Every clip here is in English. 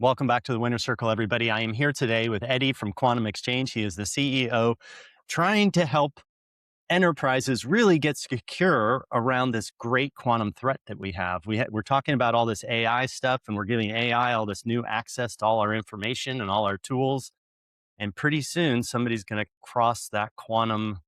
Welcome back to the Winner Circle, everybody. I am here today with Eddy from Quantum Xchange. He is the CEO, trying to help enterprises really get secure around this great quantum threat that we have. We're talking about all this AI stuff, and we're giving AI all this new access to all our information and all our tools. And pretty soon, somebody's going to cross that quantum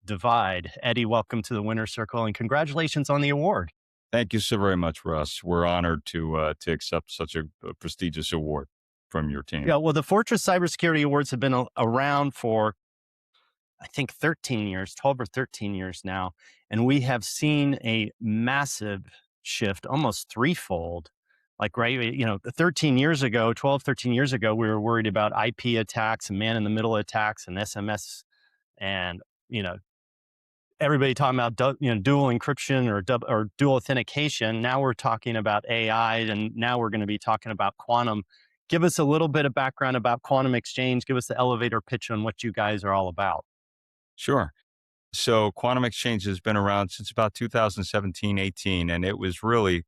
divide. Eddy, welcome to the Winner Circle, and congratulations on the award. Thank you so very much, Russ. We're honored to accept such a prestigious award from your team. Yeah, well, the Fortress Cybersecurity Awards have been around for, I think, 13 years, 12 or 13 years now. And we have seen a massive shift, almost threefold. Like, right, 13 years ago, 12, 13 years ago, we were worried about IP attacks and man in the middle attacks and SMS and, everybody talking about dual encryption or dual authentication. Now we're talking about AI, and now we're going to be talking about quantum. Give us a little bit of background about Quantum Xchange. Give us the elevator pitch on what you guys are all about. Sure. So Quantum Exchange has been around since about 2017, 18, and it was really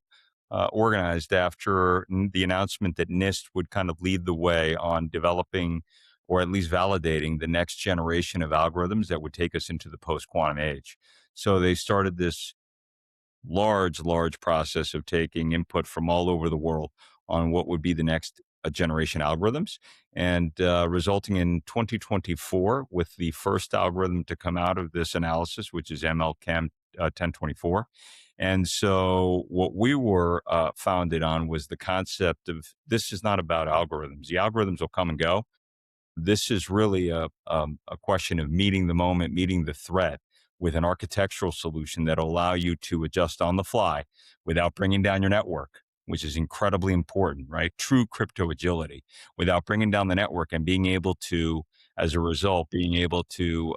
organized after the announcement that NIST would kind of lead the way on developing or at least validating the next generation of algorithms that would take us into the post-quantum age. So they started this large process of taking input from all over the world on what would be the next generation algorithms, and resulting in 2024 with the first algorithm to come out of this analysis, which is MLChem 1024. And so what we were founded on was the concept of this is not about algorithms. The algorithms will come and go. This is really a question of meeting the moment, meeting the threat with an architectural solution that will allow you to adjust on the fly without bringing down your network, which is incredibly important, right? True crypto agility without bringing down the network and being able to, as a result, being able to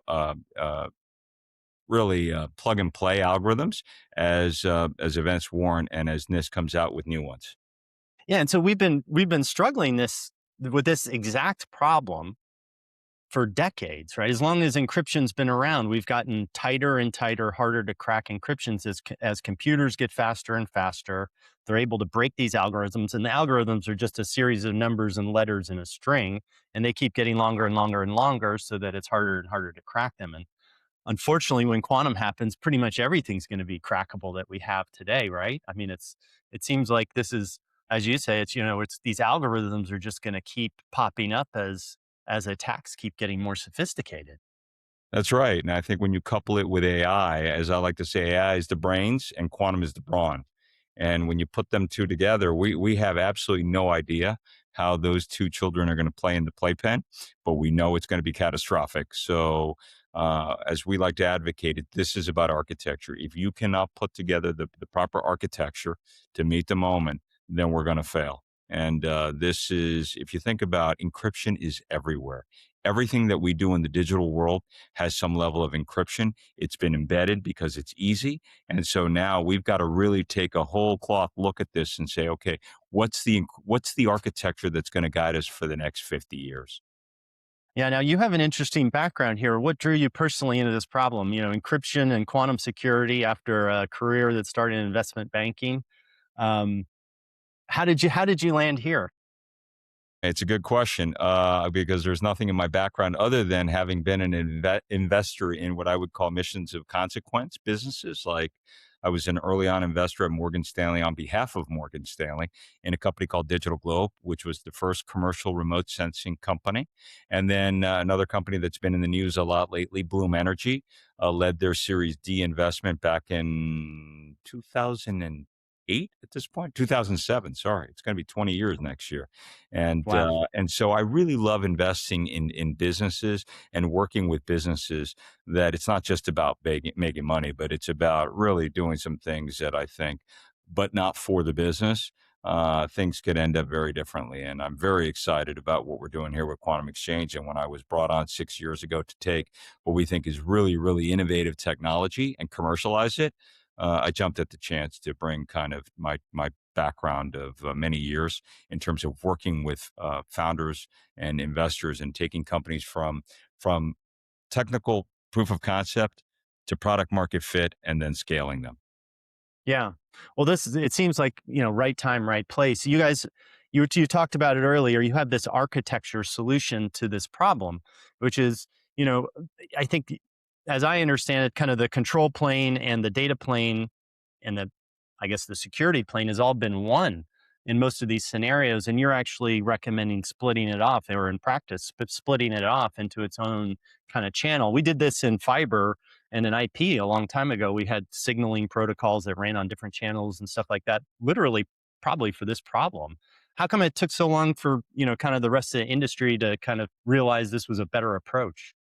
really plug and play algorithms as events warrant and as NIST comes out with new ones. Yeah, and so we've been struggling with this exact problem for decades, right? As long as encryption's been around, we've gotten tighter and tighter, harder to crack encryptions as computers get faster and faster. They're able to break these algorithms, and the algorithms are just a series of numbers and letters in a string, and they keep getting longer and longer and longer so that it's harder and harder to crack them. And unfortunately, when quantum happens, pretty much everything's going to be crackable that we have today, right? I mean, it seems like this is, as you say, it's these algorithms are just going to keep popping up as attacks keep getting more sophisticated. That's right. And I think when you couple it with AI, as I like to say, AI is the brains and quantum is the brawn. And when you put them two together, we have absolutely no idea how those two children are going to play in the playpen, but we know it's going to be catastrophic. So as we like to advocate it, this is about architecture. If you cannot put together the proper architecture to meet the moment, then we're going to fail. And this is, if you think about encryption is everywhere. Everything that we do in the digital world has some level of encryption. It's been embedded because it's easy. And so now we've got to really take a whole cloth look at this and say, okay, what's the architecture that's going to guide us for the next 50 years? Yeah, now you have an interesting background here. What drew you personally into this problem? Encryption and quantum security after a career that started in investment banking. Um, how did you land here? It's a good question because there's nothing in my background other than having been an investor in what I would call missions of consequence businesses. Like I was an early on investor at Morgan Stanley on behalf of Morgan Stanley in a company called Digital Globe, which was the first commercial remote sensing company. And then another company that's been in the news a lot lately, Bloom Energy, led their Series D investment back in 2008 at this point, 2007. Sorry, it's going to be 20 years next year. Wow. And so I really love investing in businesses and working with businesses that it's not just about making money, but it's about really doing some things that I think, but not for the business. Things could end up very differently. And I'm very excited about what we're doing here with Quantum Exchange. And when I was brought on 6 years ago to take what we think is really, really innovative technology and commercialize it, I jumped at the chance to bring kind of my background of many years in terms of working with founders and investors and taking companies from technical proof of concept to product market fit and then scaling them. Yeah. Well, it seems like, right time, right place. You guys, You talked about it earlier. You have this architecture solution to this problem, which is, you know, I think, as I understand it, kind of the control plane and the data plane and I guess the security plane has all been one in most of these scenarios. And you're actually recommending splitting it off, or in practice, but splitting it off into its own kind of channel. We did this in fiber and in IP a long time ago. We had signaling protocols that ran on different channels and stuff like that, literally, probably for this problem. How come it took so long for, kind of the rest of the industry to kind of realize this was a better approach?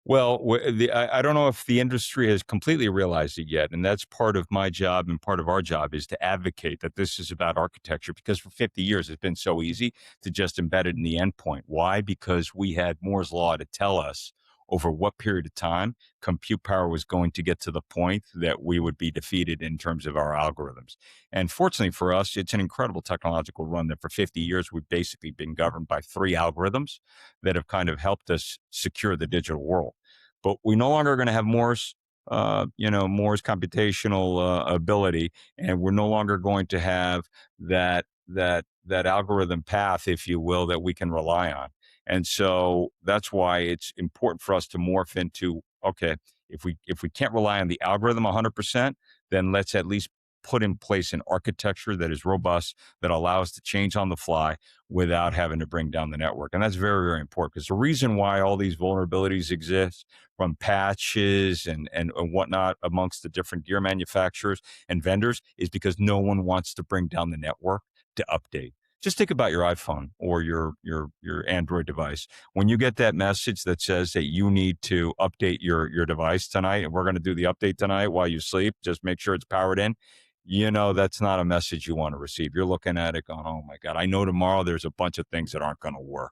Well, I don't know if the industry has completely realized it yet, and that's part of my job and part of our job is to advocate that this is about architecture. Because for 50 years it's been so easy to just embed it in the endpoint. Why? Because we had Moore's law to tell us over what period of time compute power was going to get to the point that we would be defeated in terms of our algorithms. And fortunately for us, it's an incredible technological run that for 50 years we've basically been governed by three algorithms that have kind of helped us secure the digital world. But we no longer are going to have Moore's computational ability, and we're no longer going to have that algorithm path, if you will, that we can rely on. And so that's why it's important for us to morph into, okay, if we can't rely on the algorithm 100%, then let's at least put in place an architecture that is robust, that allows us to change on the fly without having to bring down the network. And that's very, very important, because the reason why all these vulnerabilities exist, from patches and whatnot amongst the different gear manufacturers and vendors, is because no one wants to bring down the network to update. Just think about your iPhone or your Android device. When you get that message that says that you need to update your device tonight, and we're going to do the update tonight while you sleep, just make sure it's powered in. That's not a message you want to receive. You're looking at it going, oh my God, I know tomorrow there's a bunch of things that aren't going to work.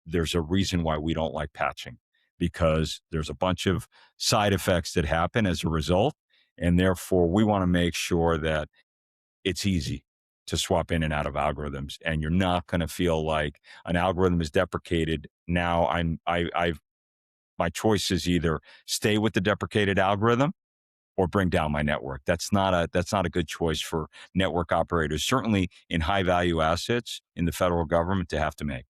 There's a reason why we don't like patching, because there's a bunch of side effects that happen as a result. And therefore, we want to make sure that it's easy to swap in and out of algorithms, and you're not going to feel like an algorithm is deprecated. Now I've my choice is either stay with the deprecated algorithm or bring down my network. That's not a good choice for network operators, certainly in high value assets in the federal government, to have to make.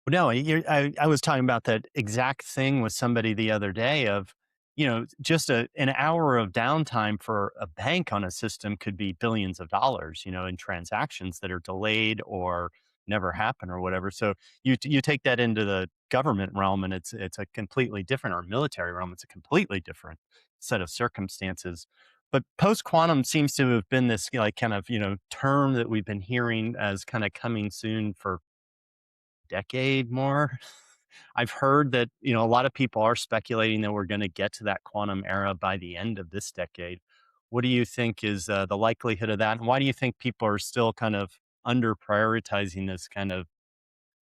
No, I was talking about that exact thing with somebody the other day of, just an hour of downtime for a bank on a system could be billions of dollars, in transactions that are delayed or never happen or whatever. So you take that into the government realm, and it's a completely different, or military realm, it's a completely different set of circumstances. But post quantum seems to have been this, like, kind of, term that we've been hearing as kind of coming soon for decade more. I've heard that, a lot of people are speculating that we're going to get to that quantum era by the end of this decade. What do you think is the likelihood of that? And why do you think people are still kind of under prioritizing this kind of,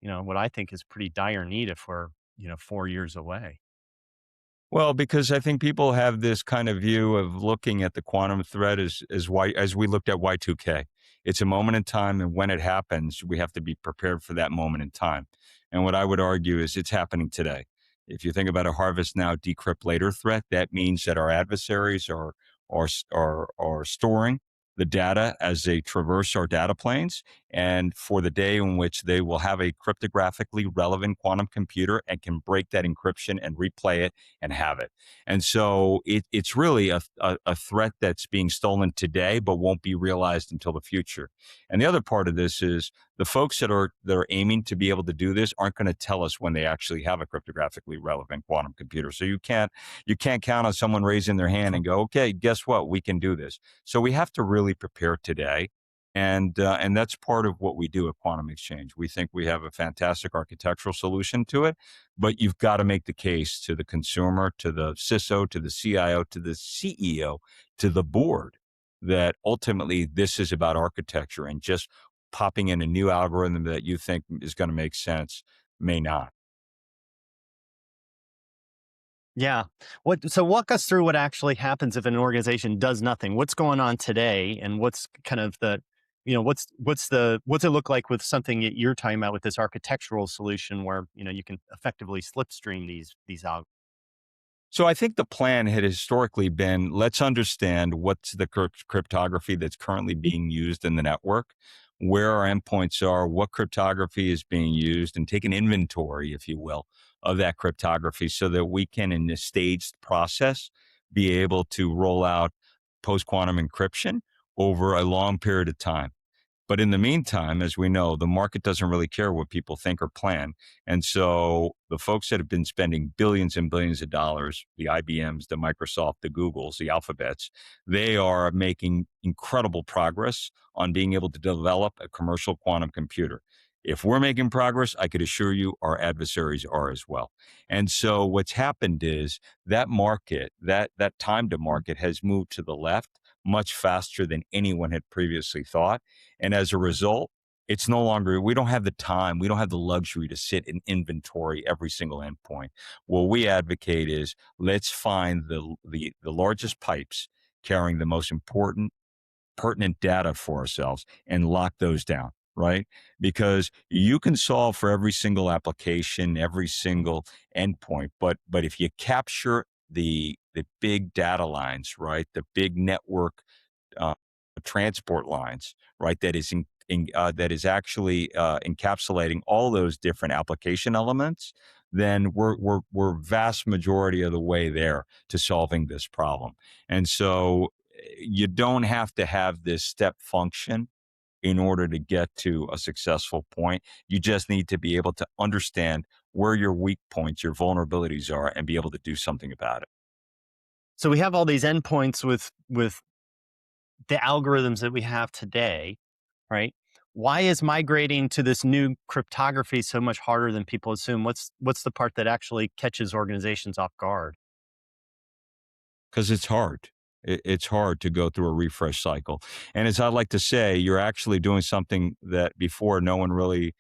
what I think is pretty dire need if we're, 4 years away? Well, because I think people have this kind of view of looking at the quantum threat as we looked at Y2K. It's a moment in time, and when it happens, we have to be prepared for that moment in time. And what I would argue is it's happening today. If you think about a harvest now, decrypt later threat, that means that our adversaries are storing the data as they traverse our data planes, and for the day in which they will have a cryptographically relevant quantum computer and can break that encryption and replay it and have it. And so it's really a threat that's being stolen today, but won't be realized until the future. And the other part of this is the folks that are aiming to be able to do this aren't going to tell us when they actually have a cryptographically relevant quantum computer. So you can't count on someone raising their hand and go, okay, guess what? We can do this. So we have to really prepare today. And that's part of what we do at Quantum Exchange. We think we have a fantastic architectural solution to it, but you've got to make the case to the consumer, to the CISO, to the CIO, to the CEO, to the board, that ultimately this is about architecture, and just popping in a new algorithm that you think is going to make sense may not. Yeah. So walk us through what actually happens if an organization does nothing. What's going on today, and what's kind of the, what's it look like with something that you're talking about with this architectural solution where, you can effectively slipstream these out. So I think the plan had historically been, let's understand what's the cryptography that's currently being used in the network. where our endpoints are, what cryptography is being used, and take an inventory, if you will, of that cryptography so that we can, in a staged process, be able to roll out post-quantum encryption over a long period of time. But in the meantime, as we know, the market doesn't really care what people think or plan. And so the folks that have been spending billions and billions of dollars, the IBMs, the Microsoft, the Googles, the Alphabets, they are making incredible progress on being able to develop a commercial quantum computer. If we're making progress, I could assure you our adversaries are as well. And so what's happened is that market, that time to market has moved to the left much faster than anyone had previously thought. And as a result, it's no longer, we don't have the time, we don't have the luxury to sit and inventory every single endpoint. What we advocate is let's find the largest pipes carrying the most important, pertinent data for ourselves and lock those down, right? Because you can solve for every single application, every single endpoint, but if you capture the big data lines, right, the big network uh, transport lines, right, that is actually encapsulating all those different application elements, then we're vast majority of the way there to solving this problem. And so you don't have to have this step function in order to get to a successful point. You just need to be able to understand where your weak points, your vulnerabilities are, and be able to do something about it. So we have all these endpoints with the algorithms that we have today, right? Why is migrating to this new cryptography so much harder than people assume? What's the part that actually catches organizations off guard? Because it's hard. It's hard to go through a refresh cycle. And as I like to say, you're actually doing something that before no one really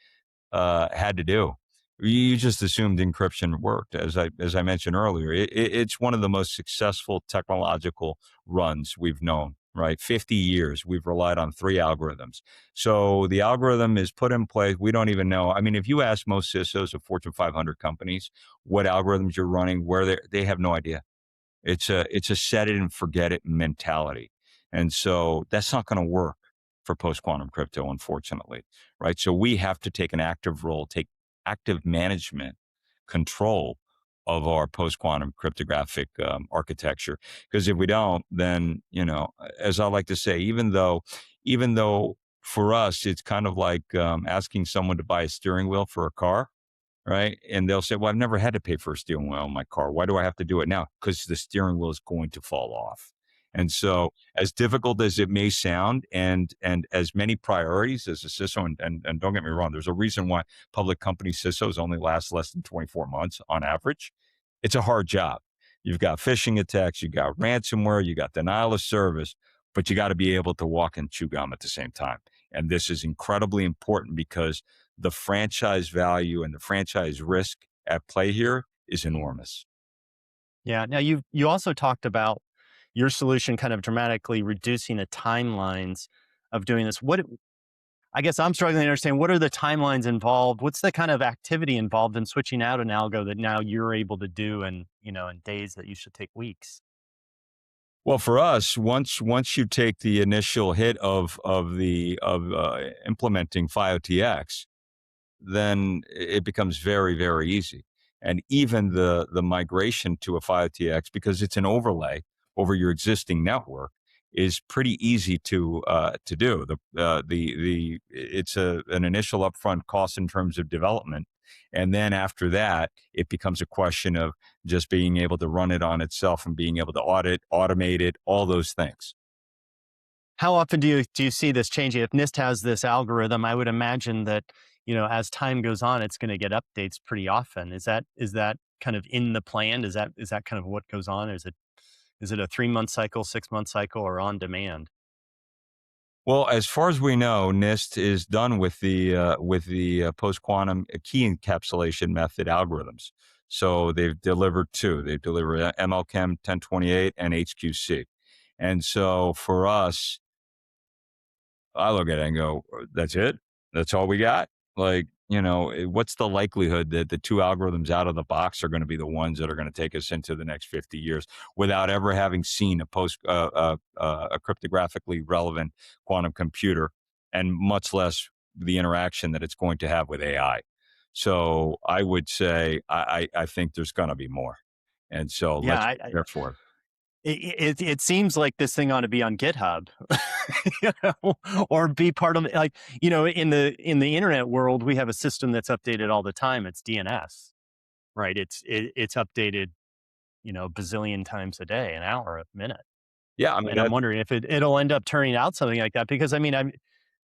had to do. You just assumed encryption worked, as I mentioned earlier. It's one of the most successful technological runs we've known. Right, 50 years we've relied on three algorithms. So the algorithm is put in place. We don't even know. I mean, if you ask most CISOs of Fortune 500 companies what algorithms you're running, where they have no idea. It's a set it and forget it mentality. And so that's not going to work for post quantum crypto, unfortunately. Right. So we have to take an active role, take active management control of our post quantum cryptographic architecture. Because if we don't, then, as I like to say, even though for us, it's kind of like asking someone to buy a steering wheel for a car, right? And they'll say, well, I've never had to pay for a steering wheel in my car. Why do I have to do it now? Because the steering wheel is going to fall off. And so as difficult as it may sound and as many priorities as a CISO, and don't get me wrong, there's a reason why public company CISOs only last less than 24 months on average. It's a hard job. You've got phishing attacks, you got ransomware, you got denial of service, but you got to be able to walk and chew gum at the same time. And this is incredibly important because the franchise value and the franchise risk at play here is enormous. Yeah. Now you also talked about your solution kind of dramatically reducing the timelines of doing this. I guess I'm struggling to understand, what are the timelines involved? What's the kind of activity involved in switching out an algo that now you're able to do in days that you should take weeks? Well, for us, once you take the initial hit of implementing FiOTX, then it becomes very, very easy. And even the migration to a FiOTX, because it's an overlay over your existing network, is pretty easy to do. It's an initial upfront cost in terms of development, and then after that, it becomes a question of just being able to run it on itself and being able to automate it, all those things. How often do you see this changing? If NIST has this algorithm, I would imagine that, as time goes on, it's going to get updates pretty often. Is that kind of in the plan? Is that kind of what goes on? Is it a 3-month cycle, 6-month cycle, or on demand? Well, as far as we know, NIST is done with the post quantum key encapsulation method algorithms. So they've delivered two. They've delivered MLChem 1028 and HQC. And so for us, I look at it and go, that's it? That's all we got? Like, what's the likelihood that the two algorithms out of the box are going to be the ones that are going to take us into the next 50 years without ever having seen a cryptographically relevant quantum computer? and much less the interaction that it's going to have with AI. So I would say I think there's going to be more, and so Yeah, let's prepare for it. it seems like this thing ought to be on GitHub, you know, or be part of like, in the internet world, we have a system that's updated all the time. It's DNS, right? It's updated, bazillion times a day, an hour, a minute. Yeah, I mean And I'm that. wondering if it'll end up turning out something like that because I mean, I'm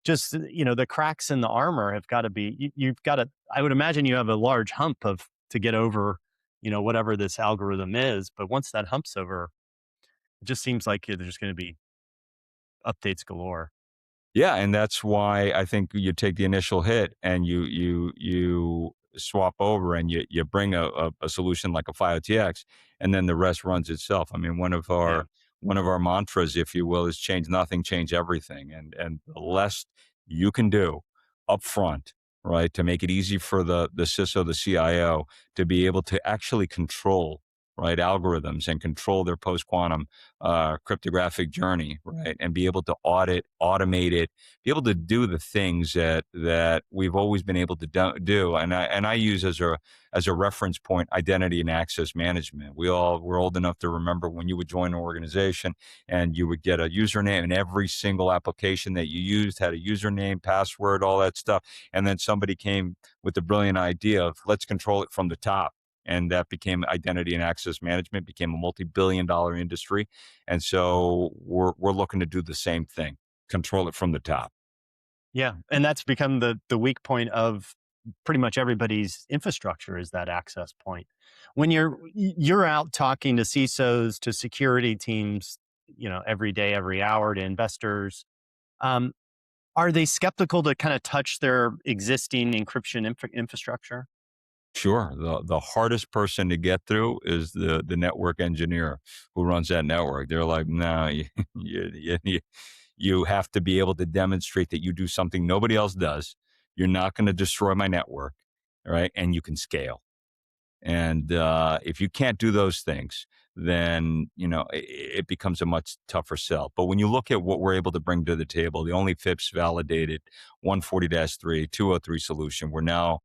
just, the cracks in the armor have got to be, you've got to, I would imagine you have a large hump to get over, whatever this algorithm is. But once that hump's over, it just seems like there's going to be updates galore. Yeah, and that's why I think you take the initial hit and you swap over and you bring a solution like a FiOTX, and then the rest runs itself. I mean, Yeah. one of our mantras, if you will, is change nothing, change everything. And the less you can do up front, right, to make it easy for the CISO, the CIO to be able to actually control, right, algorithms and control their post quantum cryptographic journey, right, and be able to automate it, be able to do the things that we've always been able to do. And I use as a reference point identity and access management. We all were old enough to remember when you would join an organization and you would get a username, and every single application that you used had a username, password, all that stuff. And then somebody came with the brilliant idea of let's control it from the top. And that became identity and access management, became a multi-billion-dollar industry. And so we're looking to do the same thing, control it from the top. Yeah. And that's become the weak point of pretty much everybody's infrastructure is that access point. When you're out talking to CISOs, to security teams, every day, every hour, to investors, um, are they skeptical to kind of touch their existing encryption infrastructure? Sure. The hardest person to get through is the network engineer who runs that network. They're like, no, you have to be able to demonstrate that you do something nobody else does. You're not going to destroy my network, right? And you can scale. And if you can't do those things, then it becomes a much tougher sell. But when you look at what we're able to bring to the table, the only FIPS validated 140-3, 203 solution, we're now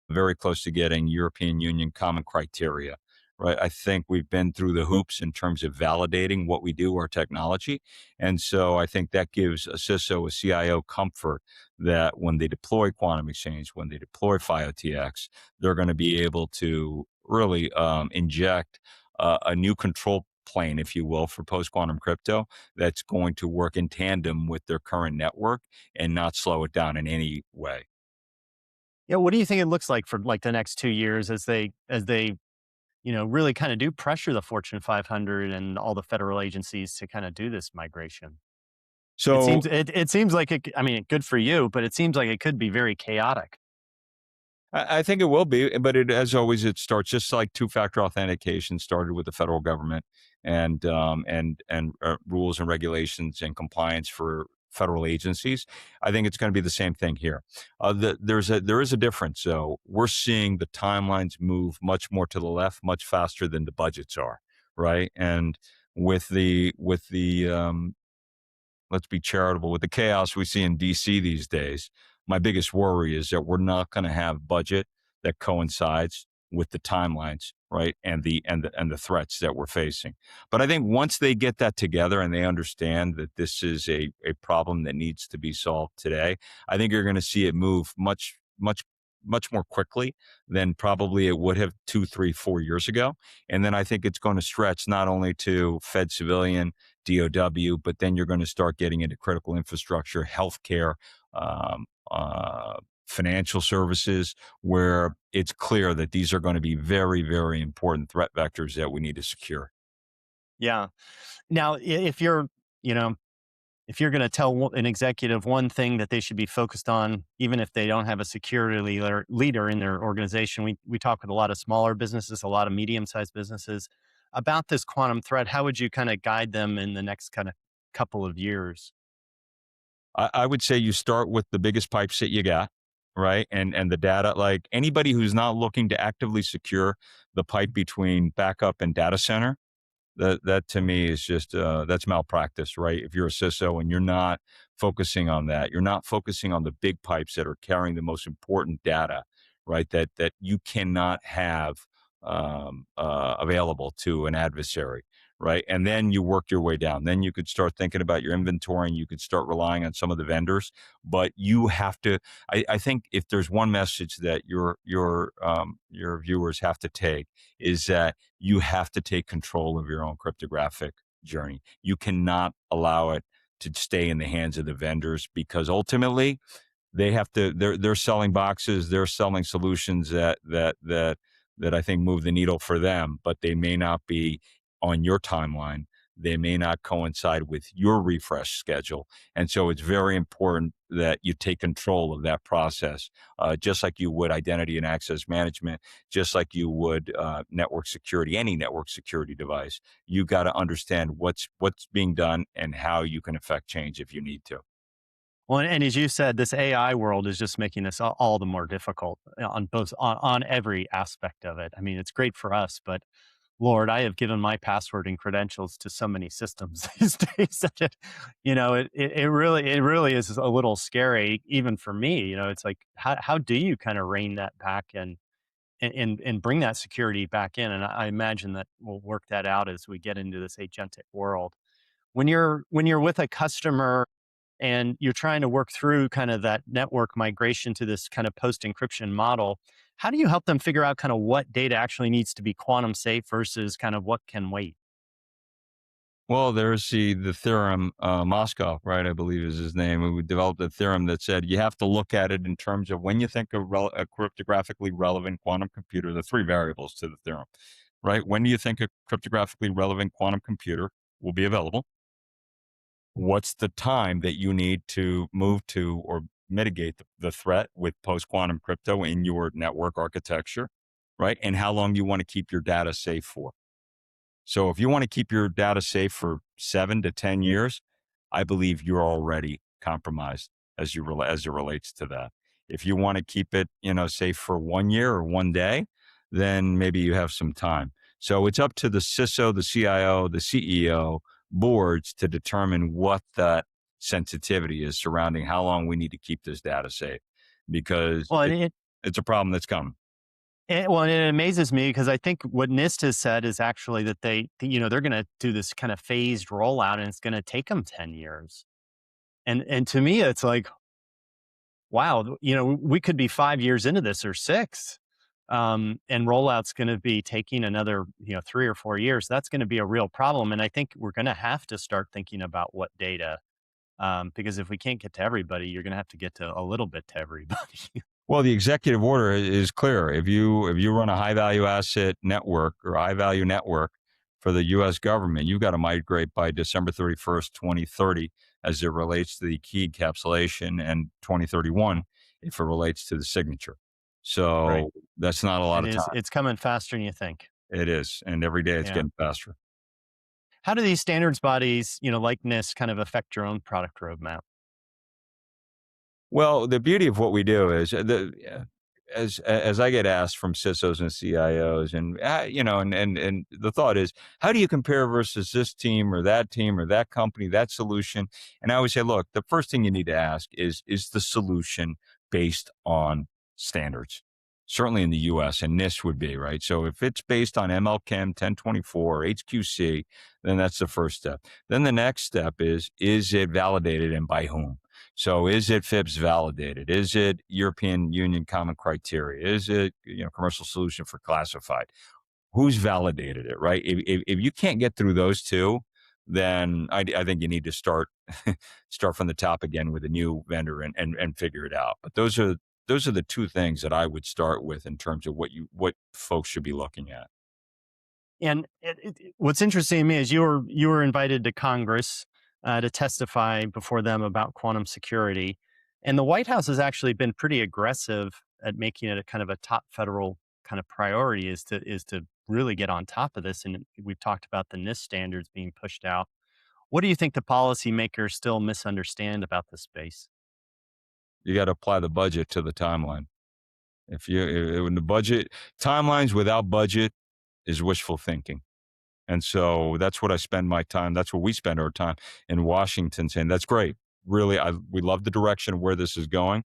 very close to getting European Union common criteria. Right. I think we've been through the hoops in terms of validating what we do, our technology. And so I think that gives a CISO, a CIO comfort that when they deploy Quantum Exchange, when they deploy FiOTX, they're going to be able to really inject a new control plane, if you will, for post quantum crypto that's going to work in tandem with their current network and not slow it down in any way. Yeah. What do you think it looks like for like the next 2 years as they really kind of do pressure the Fortune 500 and all the federal agencies to kind of do this migration? So It seems like I mean, good for you, but it seems like it could be very chaotic. I think it will be, but as always, it starts just like two-factor authentication started with the federal government and rules and regulations and compliance for federal agencies. I think it's going to be the same thing here. There is a difference. So we're seeing the timelines move much more to the left, much faster than the budgets are, right? And with the let's be charitable, with the chaos we see in DC these days, my biggest worry is that we're not going to have budget that coincides with the timelines, right? And the threats that we're facing. But I think once they get that together and they understand that this is a problem that needs to be solved today, I think you're going to see it move much more quickly than probably it would have 2, 3, 4 years ago. And then I think it's going to stretch not only to Fed civilian, DOW, but then you're going to start getting into critical infrastructure, healthcare, um, uh, financial services, where it's clear that these are going to be very, very important threat vectors that we need to secure. Yeah. Now, if you're, you know, if you're going to tell an executive one thing that they should be focused on, even if they don't have a security leader in their organization, we talk with a lot of smaller businesses, a lot of medium-sized businesses about this quantum threat. How would you kind of guide them in the next kind of couple of years? I would say you start with the biggest pipes that you got, right? And the data, like anybody who's not looking to actively secure the pipe between backup and data center, that to me is just that's malpractice, right? If you're a CISO and you're not focusing on that. You're not focusing on the big pipes that are carrying the most important data, right? That you cannot have available to an adversary, right? And then you work your way down. Then you could start thinking about your inventory, and you could start relying on some of the vendors. But you have to. I think if there's one message that your viewers have to take, is that you have to take control of your own cryptographic journey. You cannot allow it to stay in the hands of the vendors, because ultimately they have to. They're selling boxes. They're selling solutions that I think move the needle for them, but they may not be on your timeline. They may not coincide with your refresh schedule. And so it's very important that you take control of that process, just like you would identity and access management, just like you would network security, any network security device. You got to understand what's being done and how you can affect change if you need to. Well, and as you said, this AI world is just making this all the more difficult on both on every aspect of it. I mean, it's great for us, but Lord, I have given my password and credentials to so many systems these days that it really is a little scary, even for me. It's like, how do you kind of rein that back and bring that security back in? And I imagine that we'll work that out as we get into this agentic world. When you're with a customer and you're trying to work through kind of that network migration to this kind of post encryption model, how do you help them figure out kind of what data actually needs to be quantum safe versus kind of what can wait? Well, there's the theorem, Moscow, right? I believe is his name. And we developed a theorem that said you have to look at it in terms of when you think of a cryptographically relevant quantum computer, the three variables to the theorem, right? When do you think a cryptographically relevant quantum computer will be available? What's the time that you need to move to or mitigate the threat with post quantum crypto in your network architecture, right? And how long you want to keep your data safe for? So if you want to keep your data safe for 7 to 10 years, I believe you're already compromised as it relates to that. If you want to keep it, safe for 1 year or 1 day, then maybe you have some time. So it's up to the CISO, the CIO, the CEO boards to determine what that sensitivity is surrounding how long we need to keep this data safe, because Well, and it, it's a problem that's coming. and it amazes me because I think what NIST has said is actually that they're going to do this kind of phased rollout, and it's going to take them 10 years. And to me, it's like, wow, we could be 5 years into this or six. And rollout's going to be taking another, 3 or 4 years. That's going to be a real problem. And I think we're going to have to start thinking about what data, because if we can't get to everybody, you're going to have to get to a little bit to everybody. Well, the executive order is clear. If you run a high value asset network or high value network for the U.S. government, you've got to migrate by December 31st, 2030, as it relates to the key encapsulation, and 2031 if it relates to the signature. Right. So that's not a lot And of time. it's coming faster than you think. It is, and every day it's Yeah. getting faster. How do these standards bodies, like NIST, kind of affect your own product roadmap? Well, the beauty of what we do is as I get asked from CISOs and CIOs, and and the thought is, how do you compare versus this team or that company, that solution? And I always say, look, the first thing you need to ask is the solution based on standards? Certainly in the U.S., and NIST would be right. So if it's based on MLChem 1024 HQC, then that's the first step. Then the next step is it validated, and by whom? So is it FIPS validated? Is it European Union common criteria? Is it commercial solution for classified? Who's validated it, right? If you can't get through those two, then I think you need to start from the top again with a new vendor and figure it out. But those are the two things that I would start with in terms of what folks should be looking at. And what's interesting to me is you were invited to Congress to testify before them about quantum security, and the White House has actually been pretty aggressive at making it a kind of a top federal kind of priority is to really get on top of this. And we've talked about the NIST standards being pushed out. What do you think the policymakers still misunderstand about the space? You got to apply the budget to the timeline. When the budget timelines without budget is wishful thinking. And so that's what I spend my time. That's where we spend our time in Washington saying, that's great. we love the direction where this is going.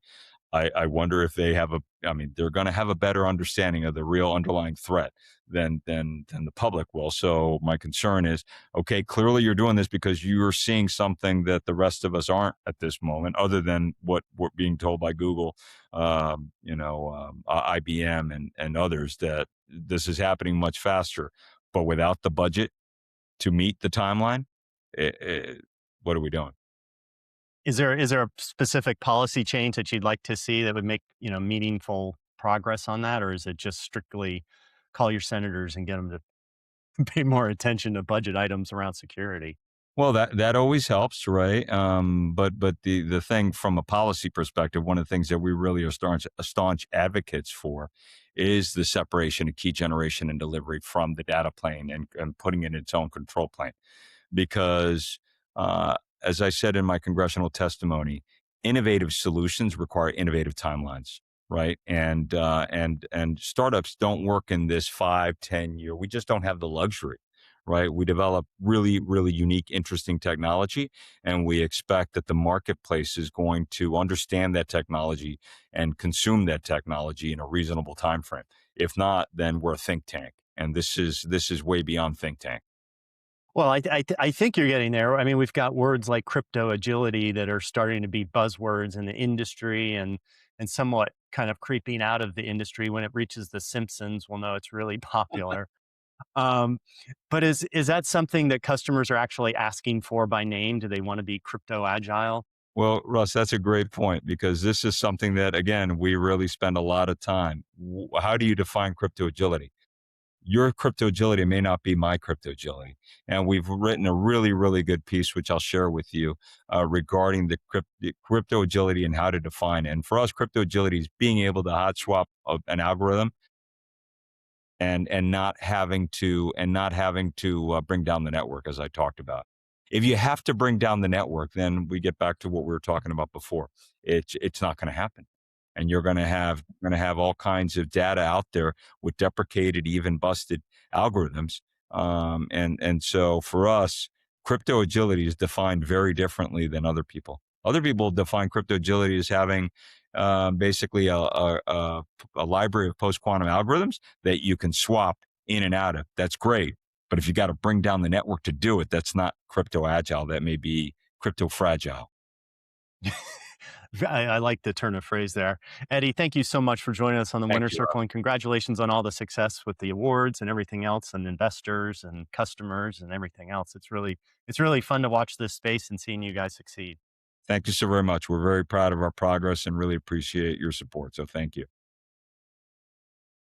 I wonder if they have I mean, they're going to have a better understanding of the real underlying threat than the public will. So my concern is, okay, clearly you're doing this because you're seeing something that the rest of us aren't at this moment, other than what we're being told by Google, IBM and others, that this is happening much faster. But without the budget to meet the timeline, what are we doing? Is there a specific policy change that you'd like to see that would make, meaningful progress on that? Or is it just strictly call your senators and get them to pay more attention to budget items around security? Well, that always helps, right? But the thing from a policy perspective, one of the things that we really are staunch advocates for is the separation of key generation and delivery from the data plane, and putting it in its own control plane. Because, as I said in my congressional testimony, innovative solutions require innovative timelines, right? And startups don't work in this 5, 10 year. We just don't have the luxury, right? We develop really, really unique, interesting technology, and we expect that the marketplace is going to understand that technology and consume that technology in a reasonable time frame. If not, then we're a think tank, and this is way beyond think tank. Well, I think you're getting there. I mean, we've got words like crypto agility that are starting to be buzzwords in the industry, and somewhat kind of creeping out of the industry. When it reaches The Simpsons, we'll know it's really popular. Um, but is that something that customers are actually asking for by name? Do they want to be crypto agile? Well, Russ, that's a great point, because this is something that, again, we really spend a lot of time. How do you define crypto agility? Your crypto agility may not be my crypto agility. And we've written a really, really good piece, which I'll share with you, regarding the crypto agility and how to define it. And for us, crypto agility is being able to hot swap an algorithm, and not having to bring down the network, as I talked about. If you have to bring down the network, then we get back to what we were talking about before. It's not going to happen, and you're going to have all kinds of data out there with deprecated, even busted algorithms. And so for us, crypto agility is defined very differently than other people. Other people define crypto agility as having, basically a library of post quantum algorithms that you can swap in and out of. That's great. But if you got to bring down the network to do it, that's not crypto agile. That may be crypto fragile. I like the turn of phrase there. Eddy, thank you so much for joining us on the Thank Winner you. Circle, and congratulations on all the success with the awards and everything else, and investors and customers and everything else. It's really fun to watch this space and seeing you guys succeed. Thank you so very much. We're very proud of our progress and really appreciate your support. So thank you.